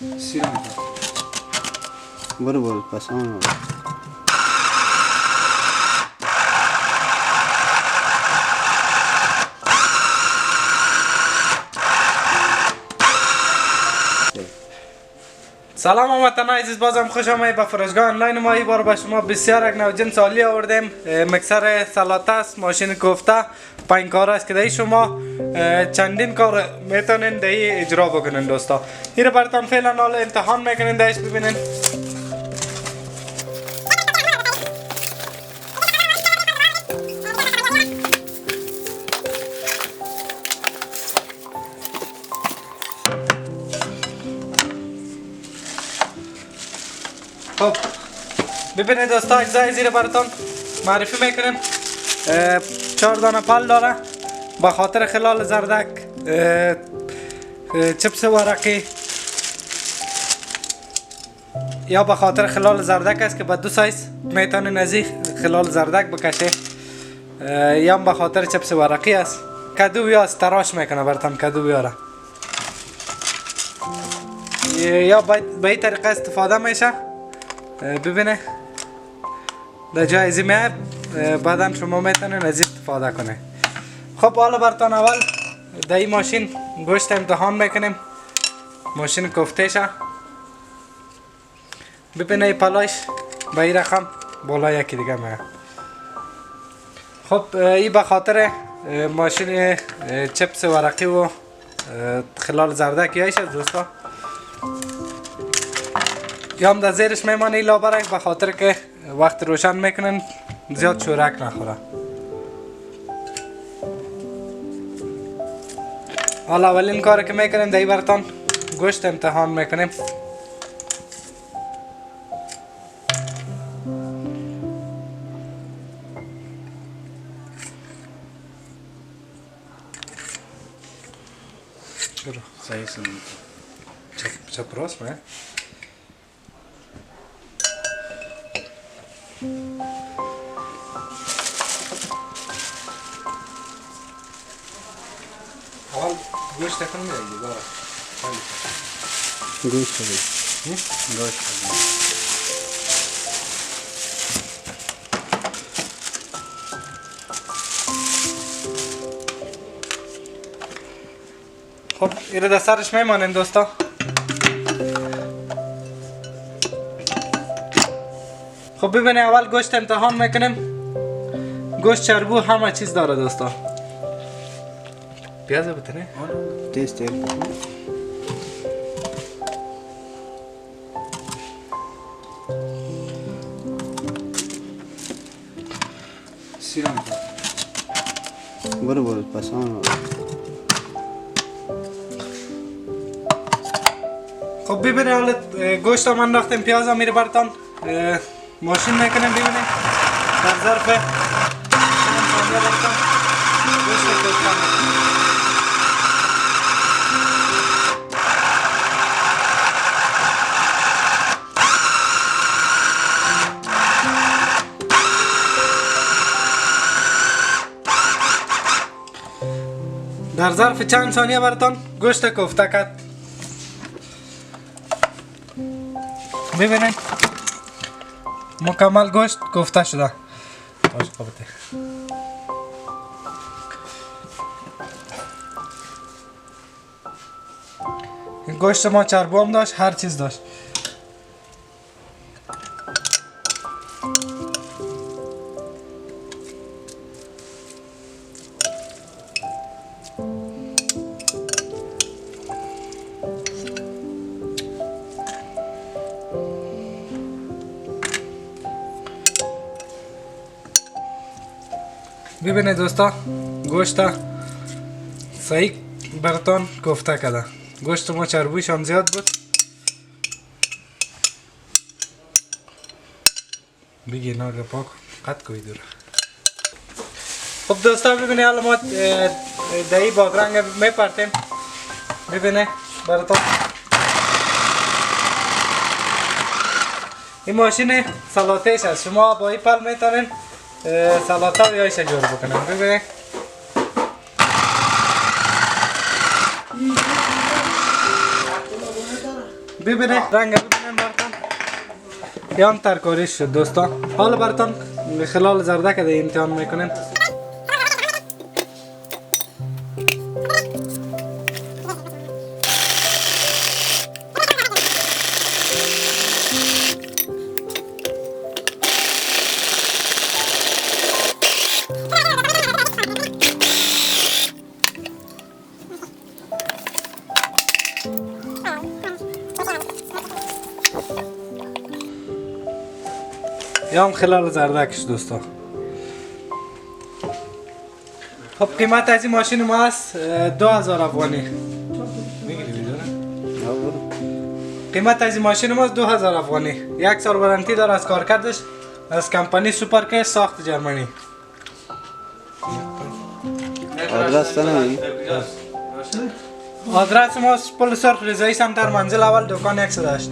سیرم برو پس آن سلام هموطنان عزیز، بازم خوش آمدید به فروشگاه آنلاین ما. این بار به شما بسیار یک نوع جنس عالی آوردیم. مکسر سلاته است، ماشین کوفته، 5 کار است که در شما چندین کار میتونین در اجرا بکنین دوستا. این رو براتون فعلا حالا امتحان میکنین، درش ببینین. خب ببینید دوستا، اجزای زیر براتون معرفی میکنیم. 4 دانه پل داره، به خاطر خلال زردک، چپس ورقی یا به خاطر خلال زردک است که به 2 سایز میتونین از این خلال زردک بکشه، یا به خاطر چپس ورقی است. کدو یا تراش میکنه براتون، کدو بیاره یا به این طریقه استفاده میشه. ببینه در جای ازی میاد، بعدا شما میتونین از استفاده کنه. خب حالا براتون اول در این ماشین گوشت امتحان میکنیم، ماشین کوفته شه. ببینه پلایش به این رقم، بالا یکی دیگه میاد. خب این به خاطر ماشین چپس ورقی و خلال زردک یایش دوستا، یا هم در زیرش میمانه ایلا برک، به خاطر که وقت روشن میکنن زیاد شورک نخوره. حالا اولین کاری که میکنیم در این براتون گوشت امتحان میکنیم. صحیح سن چپ راست میه. اول گوشت تکن میدهی داره گوشت بگی گوشت بگی. خب ایره در سرش میمانیم دوستا. خب ببینید اول گوشت امتحان میکنیم. گوشت چربو همه چیز داره دوستا. پیاز بتنه؟ تیز تیل سیرم برو پس آن. خب ببینید حالا گوشت من رفتیم، پیاز میره براتون ماشین میکنیم. ببینید در ظرف 5 ثانیه براتون گوشت کوفته میکنیم. در ظرف چند ثانیه براتون گوشت کوفته کرد. ببینید مکمل گوشت کوفته شده. این گوشت ما چربو هم داشت، هر چیز داشت. ببینید دوستا، گوشت صحیح براتون کوفته کرده. گوشت ما چربیش هم زیاد بود. بگی ناگه پاک قد کوی دوره. خب دوستا ببینید حالا ما دهی بادرنگ میپرتیم. ببینید براتون این ماشین سلاتهش هست. شما با این پل میتونین سلاته و یایش جور بکنم. ببینید ببینه رنگ ببینن براتون. یا هم ترکاریش شد دوستان. حالا براتون خلال زردک ده امتحان میکنیم. یا هم خلال زردکش دوستان. خب قیمت از این ماشین ما است 2000 افغانی. قیمت از این ماشین ما است 2000 افغانی. 1 سال وارنتی داره از کارکردش از کمپانی سوپر کرست ساخت جرمنی. آدرس نمیگی؟ آدرس ما پل سرخ رضایی سمت منزل اول دکان 108.